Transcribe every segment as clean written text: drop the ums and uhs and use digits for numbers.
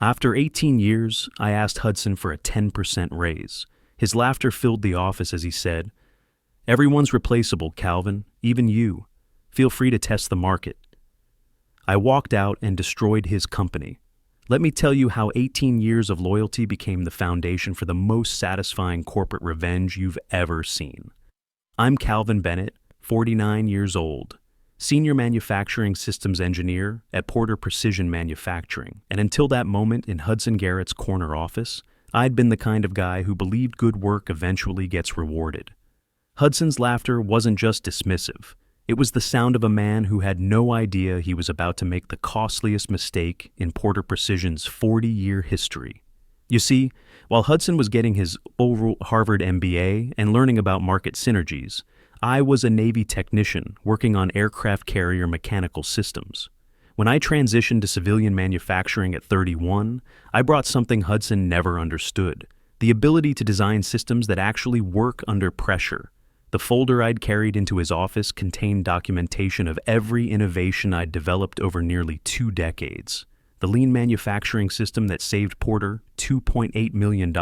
After 18 years, I asked Hudson for a 10% raise. His laughter filled the office as he said, "Everyone's replaceable, Calvin, even you. Feel free to test the market." I walked out and destroyed his company. Let me tell you how 18 years of loyalty became the foundation for the most satisfying corporate revenge you've ever seen. I'm Calvin Bennett, 49 years old, Senior Manufacturing Systems Engineer at Porter Precision Manufacturing, and until that moment in Hudson Garrett's corner office, I'd been the kind of guy who believed good work eventually gets rewarded. Hudson's laughter wasn't just dismissive. It was the sound of a man who had no idea he was about to make the costliest mistake in Porter Precision's 40-year history. You see, while Hudson was getting his Harvard MBA and learning about market synergies, I was a Navy technician working on aircraft carrier mechanical systems. When I transitioned to civilian manufacturing at 31, I brought something Hudson never understood: the ability to design systems that actually work under pressure. The folder I'd carried into his office contained documentation of every innovation I'd developed over nearly 2 decades. The lean manufacturing system that saved Porter $2.8 million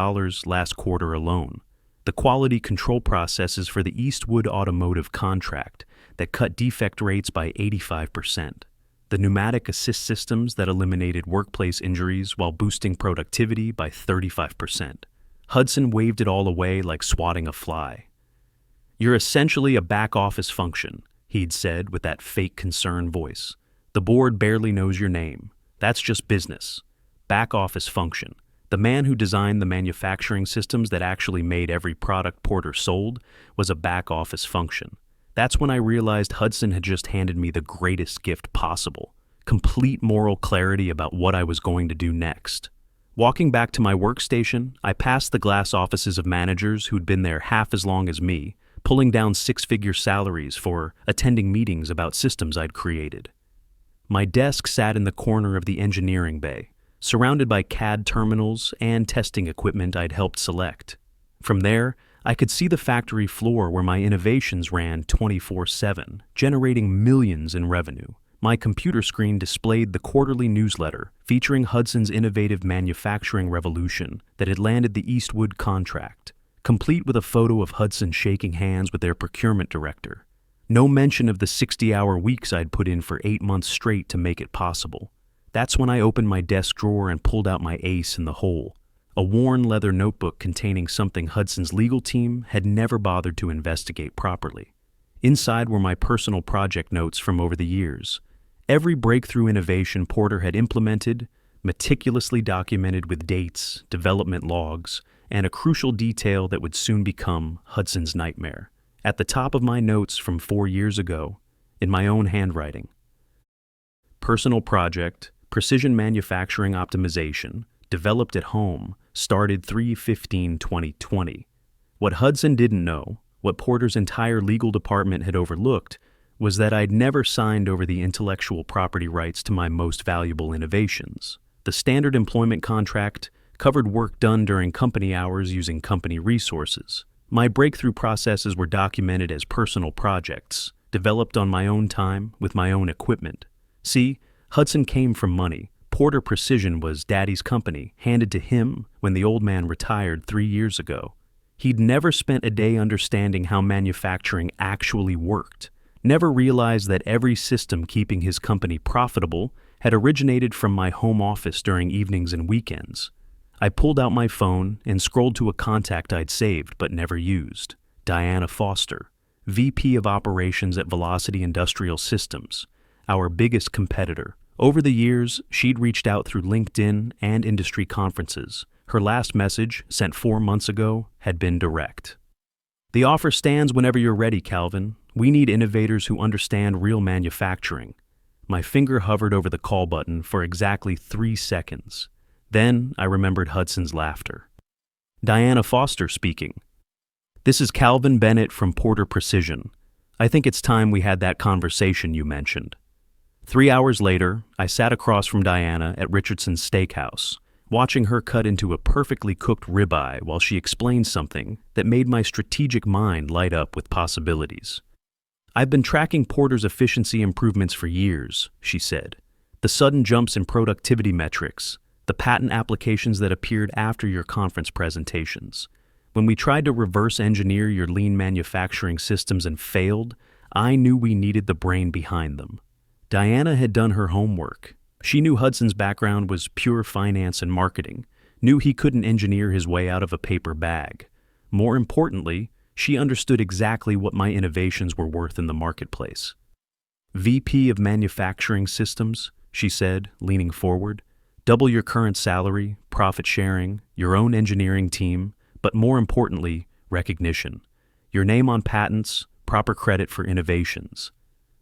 last quarter alone. The quality control processes for the Eastwood Automotive contract that cut defect rates by 85%. The pneumatic assist systems that eliminated workplace injuries while boosting productivity by 35%. Hudson waved it all away like swatting a fly. "You're essentially a back-office function," he'd said with that fake concern voice. "The board barely knows your name. That's just business. Back-office function. The man who designed the manufacturing systems that actually made every product Porter sold was a back-office function." That's when I realized Hudson had just handed me the greatest gift possible: complete moral clarity about what I was going to do next. Walking back to my workstation, I passed the glass offices of managers who'd been there half as long as me, pulling down 6-figure salaries for attending meetings about systems I'd created. My desk sat in the corner of the engineering bay, surrounded by CAD terminals and testing equipment I'd helped select. From there, I could see the factory floor where my innovations ran 24/7, generating millions in revenue. My computer screen displayed the quarterly newsletter featuring Hudson's innovative manufacturing revolution that had landed the Eastwood contract, complete with a photo of Hudson shaking hands with their procurement director. No mention of the 60-hour weeks I'd put in for 8 months straight to make it possible. That's when I opened my desk drawer and pulled out my ace in the hole, a worn leather notebook containing something Hudson's legal team had never bothered to investigate properly. Inside were my personal project notes from over the years. Every breakthrough innovation Porter had implemented, meticulously documented with dates, development logs, and a crucial detail that would soon become Hudson's nightmare. At the top of my notes from 4 years ago, in my own handwriting: personal project, precision manufacturing optimization, developed at home, started 3/15/2020. What Hudson didn't know, what Porter's entire legal department had overlooked, was that I'd never signed over the intellectual property rights to my most valuable innovations. The standard employment contract covered work done during company hours using company resources. My breakthrough processes were documented as personal projects, developed on my own time with my own equipment. See, Hudson came from money. Porter Precision was Daddy's company, handed to him when the old man retired 3 years ago. He'd never spent a day understanding how manufacturing actually worked, never realized that every system keeping his company profitable had originated from my home office during evenings and weekends. I pulled out my phone and scrolled to a contact I'd saved but never used: Diana Foster, VP of Operations at Velocity Industrial Systems, our biggest competitor. Over the years, she'd reached out through LinkedIn and industry conferences. Her last message, sent 4 months ago, had been direct. "The offer stands whenever you're ready, Calvin. We need innovators who understand real manufacturing." My finger hovered over the call button for exactly 3 seconds. Then I remembered Hudson's laughter. "Diana Foster speaking. This is Calvin Bennett from Porter Precision. I think it's time we had that conversation you mentioned." 3 hours later, I sat across from Diana at Richardson's Steakhouse, watching her cut into a perfectly cooked ribeye while she explained something that made my strategic mind light up with possibilities. "I've been tracking Porter's efficiency improvements for years," she said. "The sudden jumps in productivity metrics, The patent applications that appeared after your conference presentations. When we tried to reverse engineer your lean manufacturing systems and failed, I knew we needed the brain behind them. Diana had done her homework. She knew Hudson's background was pure finance and marketing, knew he couldn't engineer his way out of a paper bag. More importantly, she understood exactly what my innovations were worth in the marketplace. VP of Manufacturing Systems, she said, leaning forward. Double your current salary, profit sharing, your own engineering team, but more importantly, recognition. Your name on patents, proper credit for innovations.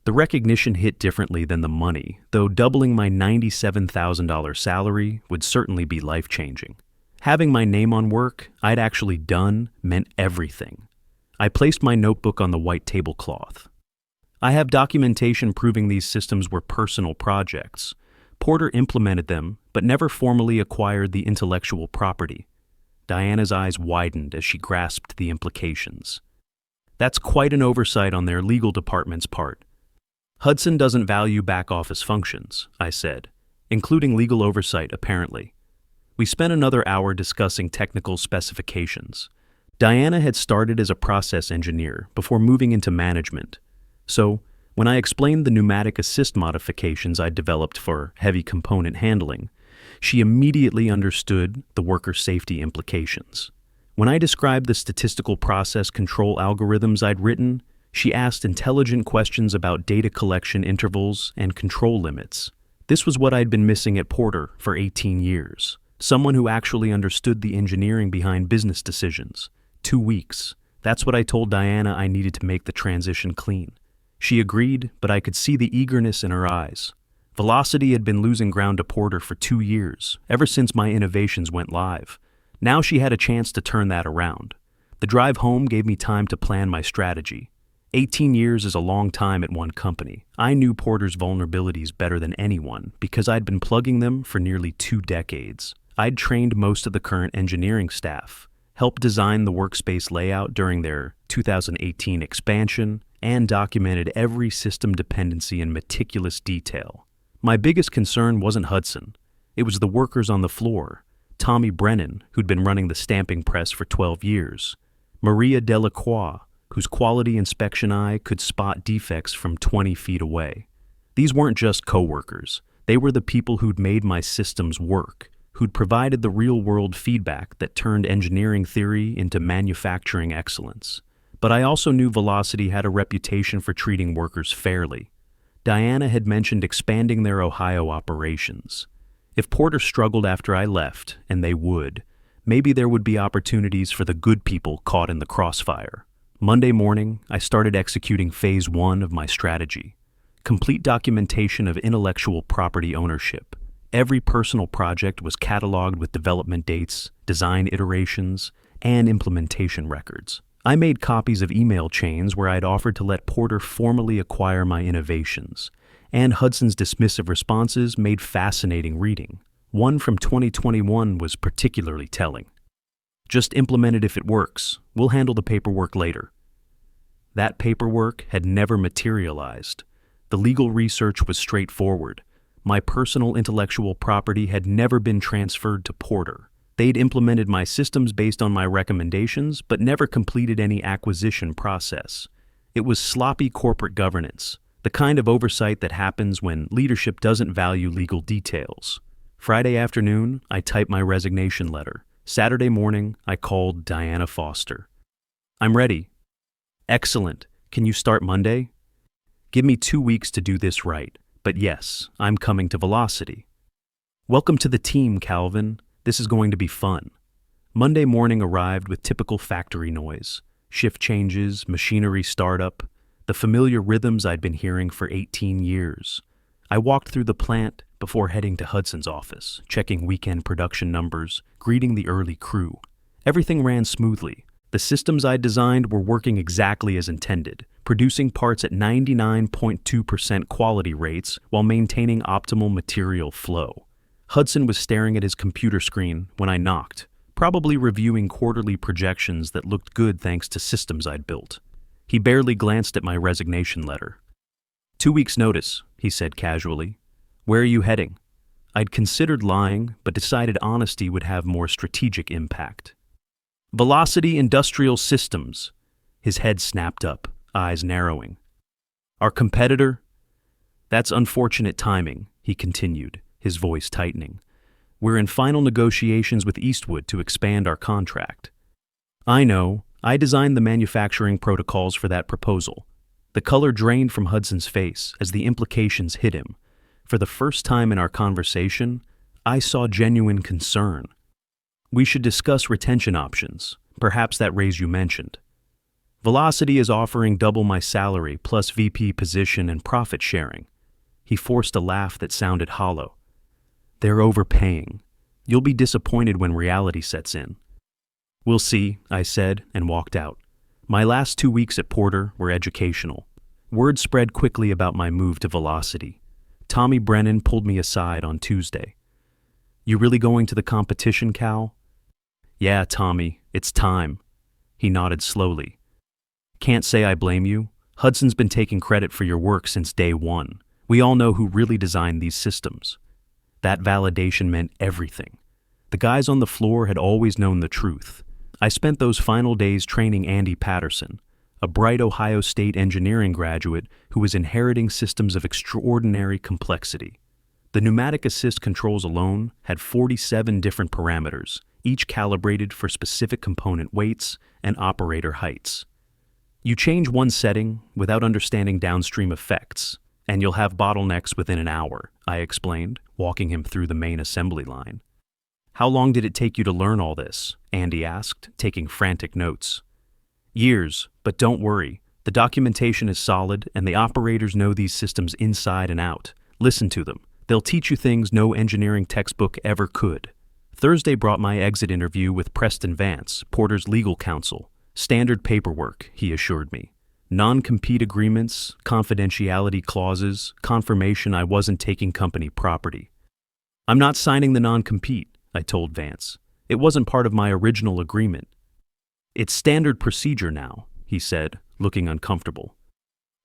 The recognition hit differently than the money, though doubling my $97,000 salary would certainly be life-changing. Having my name on work I'd actually done meant everything. I placed my notebook on the white tablecloth. I have documentation proving these systems were personal projects. Porter implemented them, but never formally acquired the intellectual property. Diana's eyes widened as she grasped the implications. That's quite an oversight on their legal department's part. Hudson doesn't value back-office functions, I said, including legal oversight, apparently. We spent another hour discussing technical specifications. Diana had started as a process engineer before moving into management. So, when I explained the pneumatic assist modifications I'd developed for heavy component handling, she immediately understood the worker safety implications. When I described the statistical process control algorithms I'd written, she asked intelligent questions about data collection intervals and control limits. This was what I'd been missing at Porter for 18 years. Someone who actually understood the engineering behind business decisions. 2 weeks. That's what I told Diana I needed to make the transition clean. She agreed, but I could see the eagerness in her eyes. Velocity had been losing ground to Porter for 2 years, ever since my innovations went live. Now she had a chance to turn that around. The drive home gave me time to plan my strategy. 18 years is a long time at one company. I knew Porter's vulnerabilities better than anyone because I'd been plugging them for nearly 2 decades. I'd trained most of the current engineering staff, helped design the workspace layout during their 2018 expansion, and documented every system dependency in meticulous detail. My biggest concern wasn't Hudson. It was the workers on the floor. Tommy Brennan, who'd been running the stamping press for 12 years. Maria Delacroix, whose quality inspection eye could spot defects from 20 feet away. These weren't just co-workers. They were the people who'd made my systems work, who'd provided the real-world feedback that turned engineering theory into manufacturing excellence. But I also knew Velocity had a reputation for treating workers fairly. Diana had mentioned expanding their Ohio operations. If Porter struggled after I left, and they would, maybe there would be opportunities for the good people caught in the crossfire. Monday morning, I started executing phase 1 of my strategy. Complete documentation of intellectual property ownership. Every personal project was cataloged with development dates, design iterations, and implementation records. I made copies of email chains where I'd offered to let Porter formally acquire my innovations, and Hudson's dismissive responses made fascinating reading. One from 2021 was particularly telling. Just implement it if it works. We'll handle the paperwork later. That paperwork had never materialized. The legal research was straightforward. My personal intellectual property had never been transferred to Porter. They'd implemented my systems based on my recommendations, but never completed any acquisition process. It was sloppy corporate governance, the kind of oversight that happens when leadership doesn't value legal details. Friday afternoon, I typed my resignation letter. Saturday morning, I called Diana Foster. I'm ready. Excellent. Can you start Monday? Give me 2 weeks to do this right. But yes, I'm coming to Velocity. Welcome to the team, Calvin. This is going to be fun. Monday morning arrived with typical factory noise. Shift changes, machinery startup, the familiar rhythms I'd been hearing for 18 years. I walked through the plant before heading to Hudson's office, checking weekend production numbers, greeting the early crew. Everything ran smoothly. The systems I'd designed were working exactly as intended, producing parts at 99.2% quality rates while maintaining optimal material flow. Hudson was staring at his computer screen when I knocked, probably reviewing quarterly projections that looked good thanks to systems I'd built. He barely glanced at my resignation letter. 2 weeks' notice, he said casually. Where are you heading? I'd considered lying, but decided honesty would have more strategic impact. Velocity Industrial Systems. His head snapped up, eyes narrowing. Our competitor? That's unfortunate timing, he continued, his voice tightening. We're in final negotiations with Eastwood to expand our contract. I know. I designed the manufacturing protocols for that proposal. The color drained from Hudson's face as the implications hit him. For the first time in our conversation, I saw genuine concern. We should discuss retention options, perhaps that raise you mentioned. Velocity is offering double my salary plus VP position and profit sharing. He forced a laugh that sounded hollow. They're overpaying. You'll be disappointed when reality sets in. We'll see, I said, and walked out. My last 2 weeks at Porter were educational. Word spread quickly about my move to Velocity. Tommy Brennan pulled me aside on Tuesday. You really going to the competition, Cal? Yeah, Tommy, it's time. He nodded slowly. Can't say I blame you. Hudson's been taking credit for your work since day one. We all know who really designed these systems. That validation meant everything. The guys on the floor had always known the truth. I spent those final days training Andy Patterson, a bright Ohio State engineering graduate who was inheriting systems of extraordinary complexity. The pneumatic assist controls alone had 47 different parameters, each calibrated for specific component weights and operator heights. You change one setting without understanding downstream effects, and you'll have bottlenecks within an hour, I explained, walking him through the main assembly line. How long did it take you to learn all this? Andy asked, taking frantic notes. Years, but don't worry. The documentation is solid, and the operators know these systems inside and out. Listen to them. They'll teach you things no engineering textbook ever could. Thursday brought my exit interview with Preston Vance, Porter's legal counsel. Standard paperwork, he assured me. Non-compete agreements, confidentiality clauses, confirmation I wasn't taking company property. I'm not signing the non-compete, I told Vance. It wasn't part of my original agreement. It's standard procedure now, he said, looking uncomfortable.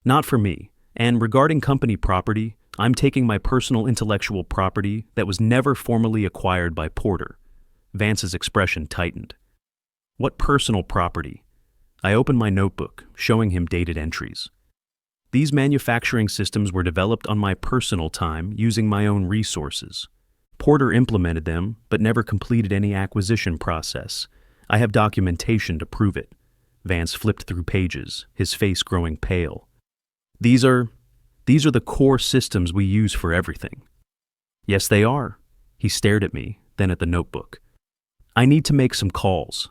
Not for me. And regarding company property, I'm taking my personal intellectual property that was never formally acquired by Porter. Vance's expression tightened. What personal property? I opened my notebook, showing him dated entries. These manufacturing systems were developed on my personal time using my own resources. Porter implemented them, but never completed any acquisition process. I have documentation to prove it. Vance flipped through pages, his face growing pale. These are the core systems we use for everything. Yes, they are. He stared at me, then at the notebook. I need to make some calls.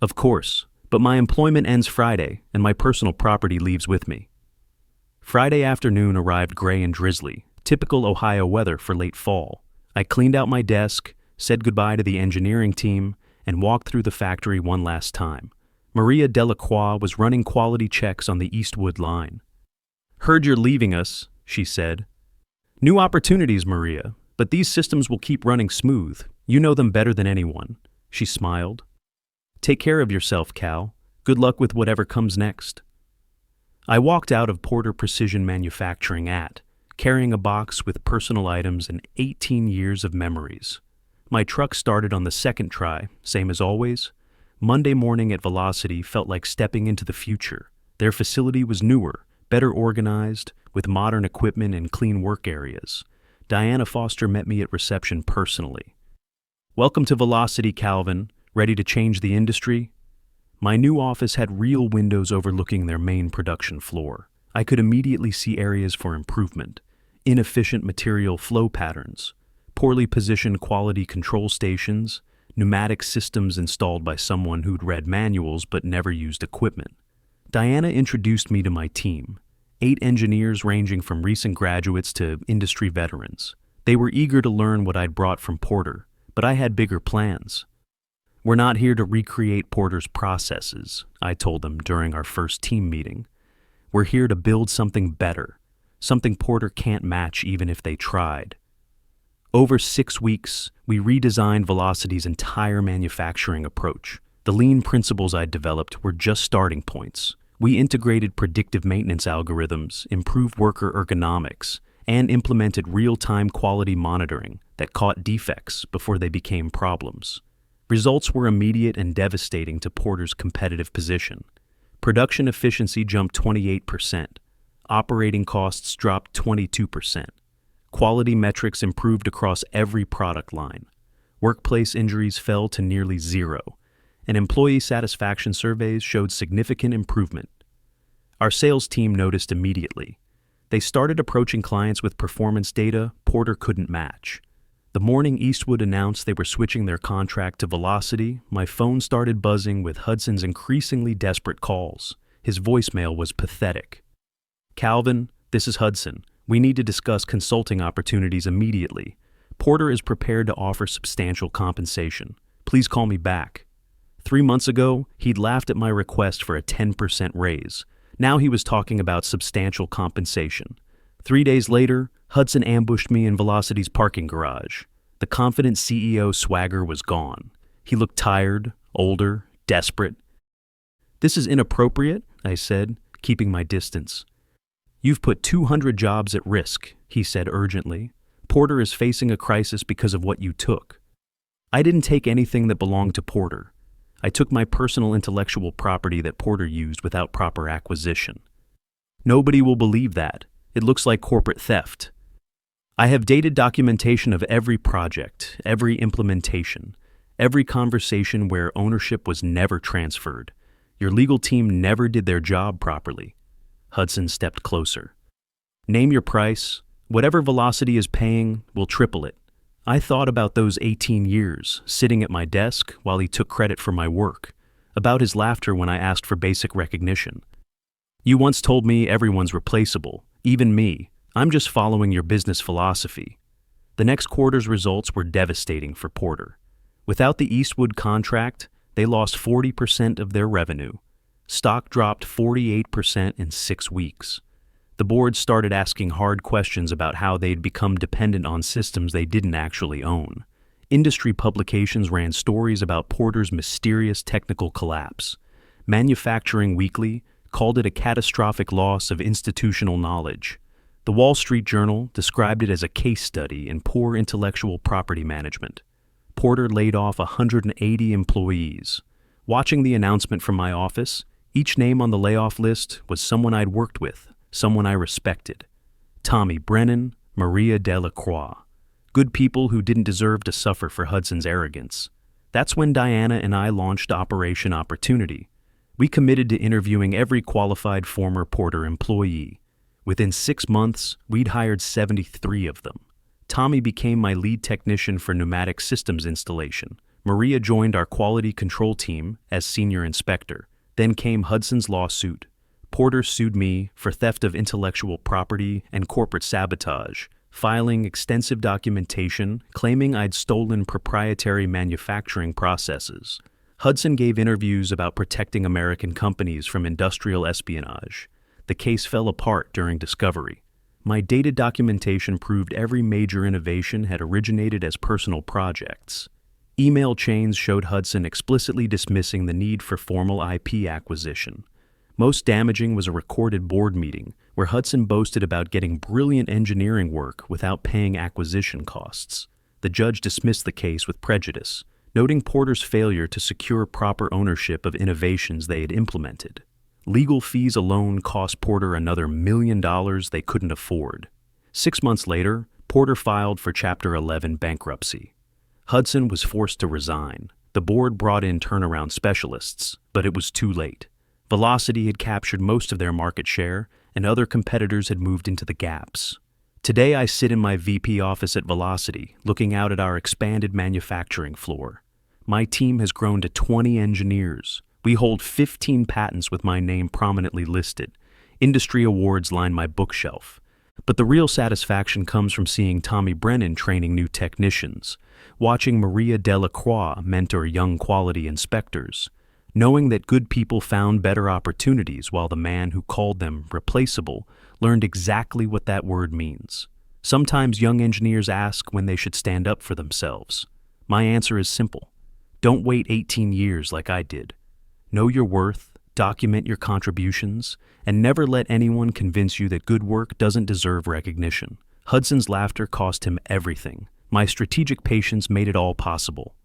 Of course, but my employment ends Friday, and my personal property leaves with me. Friday afternoon arrived gray and drizzly, typical Ohio weather for late fall. I cleaned out my desk, said goodbye to the engineering team, and walked through the factory one last time. Maria Delacroix was running quality checks on the Eastwood line. Heard you're leaving us, she said. New opportunities, Maria, but these systems will keep running smooth. You know them better than anyone. She smiled. Take care of yourself, Cal. Good luck with whatever comes next. I walked out of Porter Precision Manufacturing carrying a box with personal items and 18 years of memories. My truck started on the second try, same as always. Monday morning at Velocity felt like stepping into the future. Their facility was newer, better organized, with modern equipment and clean work areas. Diana Foster met me at reception personally. Welcome to Velocity, Calvin. Ready to change the industry? My new office had real windows overlooking their main production floor. I could immediately see areas for improvement. Inefficient material flow patterns, poorly positioned quality control stations, pneumatic systems installed by someone who'd read manuals but never used equipment. Diana introduced me to my team, 8 engineers ranging from recent graduates to industry veterans. They were eager to learn what I'd brought from Porter, but I had bigger plans. We're not here to recreate Porter's processes, I told them during our first team meeting. We're here to build something better, something Porter can't match even if they tried. Over 6 weeks, we redesigned Velocity's entire manufacturing approach. The lean principles I'd developed were just starting points. We integrated predictive maintenance algorithms, improved worker ergonomics, and implemented real-time quality monitoring that caught defects before they became problems. Results were immediate and devastating to Porter's competitive position. Production efficiency jumped 28%. Operating costs dropped 22%. Quality metrics improved across every product line. Workplace injuries fell to nearly zero, and employee satisfaction surveys showed significant improvement. Our sales team noticed immediately. They started approaching clients with performance data Porter couldn't match. The morning Eastwood announced they were switching their contract to Velocity, my phone started buzzing with Hudson's increasingly desperate calls. His voicemail was pathetic. "Calvin, this is Hudson. We need to discuss consulting opportunities immediately. Porter is prepared to offer substantial compensation. Please call me back." 3 months ago, he'd laughed at my request for a 10% raise. Now he was talking about substantial compensation. 3 days later, Hudson ambushed me in Velocity's parking garage. The confident CEO swagger was gone. He looked tired, older, desperate. "This is inappropriate," I said, keeping my distance. "You've put 200 jobs at risk," he said urgently. "Porter is facing a crisis because of what you took." I didn't take anything that belonged to Porter. I took my personal intellectual property that Porter used without proper acquisition. Nobody will believe that. It looks like corporate theft. I have dated documentation of every project, every implementation, every conversation where ownership was never transferred. Your legal team never did their job properly. Hudson stepped closer. "Name your price. Whatever Velocity is paying, we'll triple it." I thought about those 18 years, sitting at my desk while he took credit for my work, about his laughter when I asked for basic recognition. "You once told me everyone's replaceable, even me. I'm just following your business philosophy." The next quarter's results were devastating for Porter. Without the Eastwood contract, they lost 40% of their revenue. Stock dropped 48% in 6 weeks. The board started asking hard questions about how they'd become dependent on systems they didn't actually own. Industry publications ran stories about Porter's mysterious technical collapse. Manufacturing Weekly called it a catastrophic loss of institutional knowledge. The Wall Street Journal described it as a case study in poor intellectual property management. Porter laid off 180 employees. Watching the announcement from my office, each name on the layoff list was someone I'd worked with, someone I respected. Tommy Brennan, Maria Delacroix. Good people who didn't deserve to suffer for Hudson's arrogance. That's when Diana and I launched Operation Opportunity. We committed to interviewing every qualified former Porter employee. Within 6 months, we'd hired 73 of them. Tommy became my lead technician for pneumatic systems installation. Maria joined our quality control team as senior inspector. Then came Hudson's lawsuit. Porter sued me for theft of intellectual property and corporate sabotage, filing extensive documentation claiming I'd stolen proprietary manufacturing processes. Hudson gave interviews about protecting American companies from industrial espionage. The case fell apart during discovery. My dated documentation proved every major innovation had originated as personal projects. Email chains showed Hudson explicitly dismissing the need for formal IP acquisition. Most damaging was a recorded board meeting where Hudson boasted about getting brilliant engineering work without paying acquisition costs. The judge dismissed the case with prejudice, noting Porter's failure to secure proper ownership of innovations they had implemented. Legal fees alone cost Porter another $1 million they couldn't afford. 6 months later, Porter filed for Chapter 11 bankruptcy. Hudson was forced to resign. The board brought in turnaround specialists, but it was too late. Velocity had captured most of their market share, and other competitors had moved into the gaps. Today I sit in my VP office at Velocity, looking out at our expanded manufacturing floor. My team has grown to 20 engineers. We hold 15 patents with my name prominently listed. Industry awards line my bookshelf. But the real satisfaction comes from seeing Tommy Brennan training new technicians, watching Maria Delacroix mentor young quality inspectors, knowing that good people found better opportunities while the man who called them replaceable learned exactly what that word means. Sometimes young engineers ask when they should stand up for themselves. My answer is simple. Don't wait 18 years like I did. Know your worth, document your contributions, and never let anyone convince you that good work doesn't deserve recognition. Hudson's laughter cost him everything. My strategic patience made it all possible.